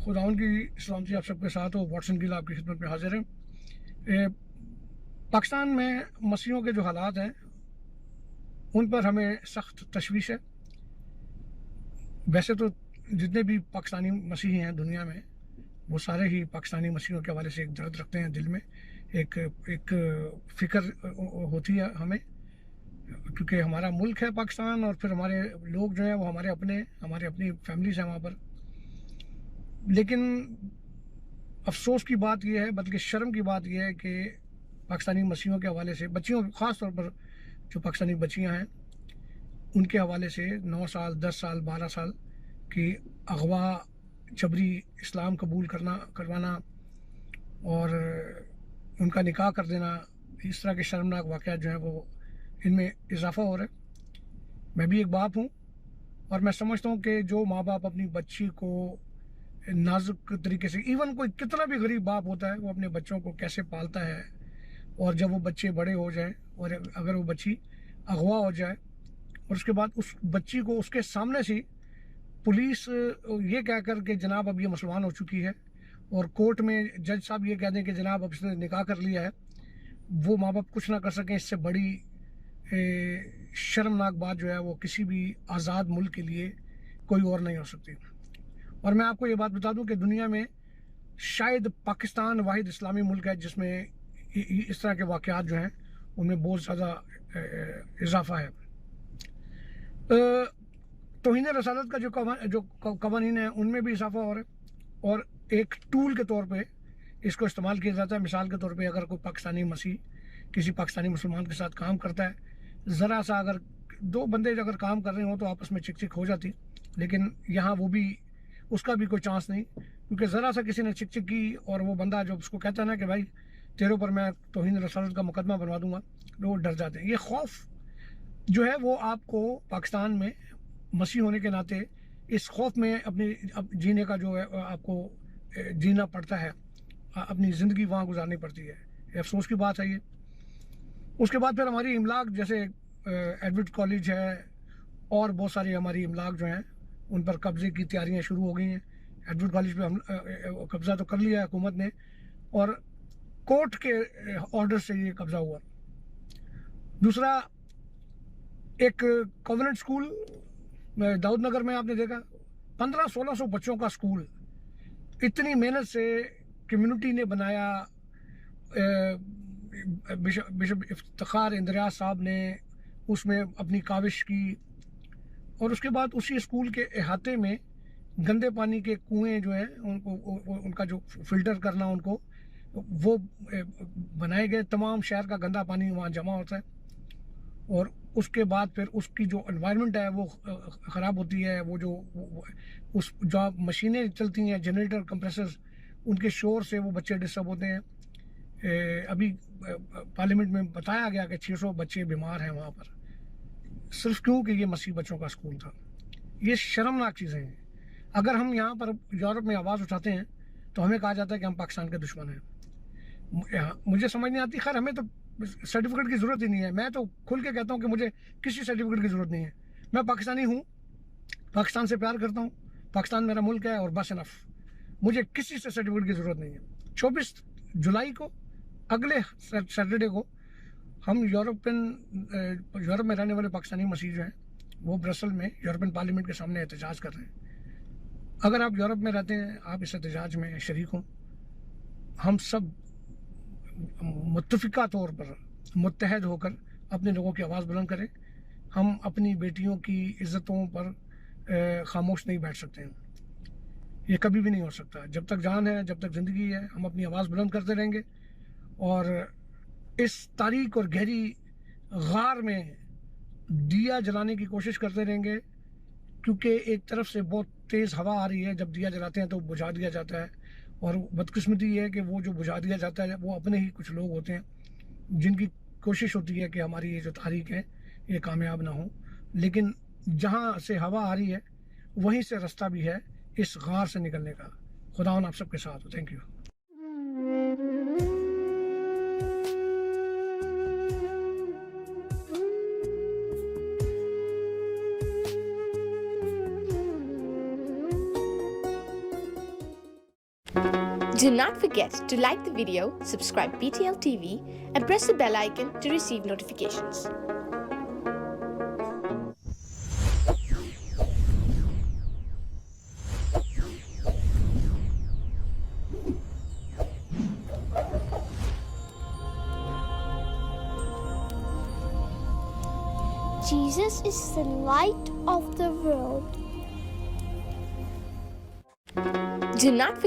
खुदावन की सलामती आप सबके साथ हो। वाटसन गिल आपकी खिदमत में हाजिर हैं। पाकिस्तान में मसीहों के जो हालात हैं उन पर हमें सख्त तशवीश है। वैसे तो जितने भी पाकिस्तानी मसीही हैं दुनिया में वो सारे ही पाकिस्तानी मसीहों के हवाले से एक दर्द रखते हैं दिल में, एक फ़िक्र होती है हमें, क्योंकि हमारा मुल्क है पाकिस्तान और फिर हमारे लोग जो हैं वो हमारे अपनी फैमिलीज हैं वहाँ पर। लेकिन अफसोस की बात यह है, बल्कि शर्म की बात यह है कि पाकिस्तानी मसीहों के हवाले से, बच्चियों ख़ास तौर पर जो पाकिस्तानी बच्चियां हैं उनके हवाले से 9 साल 10 साल 12 साल की अगवा, जबरी इस्लाम कबूल करवाना और उनका निकाह कर देना, इस तरह के शर्मनाक वाक़यात जो हैं वो इनमें इजाफ़ा हो रहा है। मैं भी एक बाप हूँ और मैं समझता हूँ कि जो माँ बाप अपनी बच्ची को नाजुक तरीके से, इवन कोई कितना भी गरीब बाप होता है वो अपने बच्चों को कैसे पालता है, और जब वो बच्चे बड़े हो जाएं और अगर वो बच्ची अगवा हो जाए और उसके बाद उस बच्ची को उसके सामने से पुलिस ये कह कर के जनाब अब ये मुसलमान हो चुकी है और कोर्ट में जज साहब ये कह दें कि जनाब अब इसने निकाह कर लिया है, वो माँ बाप कुछ ना कर सकें, इससे बड़ी शर्मनाक बात जो है वो किसी भी आज़ाद मुल्क के लिए कोई और नहीं हो सकती। और मैं आपको ये बात बता दूं कि दुनिया में शायद पाकिस्तान वाहिद इस्लामी मुल्क है जिसमें इस तरह के वाक़यात जो हैं उनमें बहुत ज़्यादा इजाफा है। तौहीन रसालत का जो कवानीन है उनमें भी इजाफा हो रहा है और एक टूल के तौर पे इसको इस्तेमाल किया जाता है। मिसाल के तौर पे अगर कोई पाकिस्तानी मसीह किसी पाकिस्तानी मुसलमान के साथ काम करता है, ज़रा सा अगर दो बंदे अगर काम कर रहे हो तो आपस में चिक चिक हो जाती, लेकिन यहाँ वो भी, उसका भी कोई चांस नहीं, क्योंकि ज़रा सा किसी ने चिक चिक की और वो बंदा जो उसको कहता है ना कि भाई तेरे ऊपर मैं तौहीन रसालत का मुकदमा बनवा दूंगा, तो वो डर जाते हैं। ये खौफ जो है वो आपको पाकिस्तान में मसीह होने के नाते इस खौफ में अपनी जीने का जो है आपको जीना पड़ता है, अपनी ज़िंदगी वहाँ गुजारनी पड़ती है। अफसोस की बात है ये। उसके बाद फिर हमारी इमलाक, जैसे एडवर्ड कॉलेज है और बहुत सारी हमारी इमलाक जो हैं उन पर कब्ज़े की तैयारियां शुरू हो गई हैं। एडवर्ड कॉलेज पे हम कब्ज़ा तो कर लिया है हुकूमत ने और कोर्ट के ऑर्डर से ये कब्ज़ा हुआ। दूसरा, एक कॉन्वेंट स्कूल दाऊद नगर में आपने देखा 1500-1600 बच्चों का स्कूल, इतनी मेहनत से कम्युनिटी ने बनाया। बिशप इफ्तिखार इंदरियाज साहब ने उसमें अपनी काविश की और उसके बाद उसी स्कूल के अहाते में गंदे पानी के कुएं जो हैं उनका जो फिल्टर करना, उनको वो बनाए गए। तमाम शहर का गंदा पानी वहाँ जमा होता है और उसके बाद फिर उसकी जो एनवायरनमेंट है वो ख़राब होती है। वो जो उस जो मशीनें चलती हैं, जनरेटर, कंप्रेसर्स, उनके शोर से वो बच्चे डिस्टर्ब होते हैं। अभी पार्लियामेंट में बताया गया कि 600 बच्चे बीमार हैं वहाँ पर, सिर्फ क्यों कि ये मसीह बच्चों का स्कूल था। ये शर्मनाक चीज़ें हैं। अगर हम यहाँ पर यूरोप में आवाज़ उठाते हैं तो हमें कहा जाता है कि हम पाकिस्तान के दुश्मन हैं। मुझे समझ नहीं आती, खैर हमें तो सर्टिफिकेट की ज़रूरत ही नहीं है। मैं तो खुल के कहता हूँ कि मुझे किसी सर्टिफिकेट की ज़रूरत नहीं है। मैं पाकिस्तानी हूँ, पाकिस्तान से प्यार करता हूँ, पाकिस्तान मेरा मुल्क है और बस इनफ। मुझे किसी से सर्टिफिकेट की ज़रूरत नहीं है। 24 जुलाई को, अगले सैटरडे को, हम यूरोप में रहने वाले पाकिस्तानी मसीह जो हैं वो ब्रसल में यूरोपियन पार्लियामेंट के सामने एहतजाज कर रहे हैं। अगर आप यूरोप में रहते हैं, आप इस एहतजाज में शरीक हों। हम सब मुत्तफ़िका तौर पर मुत्तहद होकर अपने लोगों की आवाज़ बुलंद करें। हम अपनी बेटियों की इज़्ज़तों पर खामोश नहीं बैठ सकते हैं। ये कभी भी नहीं हो सकता। जब तक जान है, जब तक ज़िंदगी है, हम अपनी आवाज़ बुलंद करते रहेंगे और इस तारीक और गहरी गार में दिया जलाने की कोशिश करते रहेंगे, क्योंकि एक तरफ से बहुत तेज़ हवा आ रही है। जब दिया जलाते हैं तो बुझा दिया जाता है और बदकिस्मती ये है कि वो जो बुझा दिया जाता है वो अपने ही कुछ लोग होते हैं जिनकी कोशिश होती है कि हमारी ये जो तारीख है ये कामयाब ना हो। लेकिन जहाँ से हवा आ रही है वहीं से रास्ता भी है इस गार से निकलने का। खुदा आप सबके साथ हो। Thank you. Do not forget to like the video, subscribe BTL TV, and press the bell icon to receive notifications. Jesus is the light of the world. Do not forget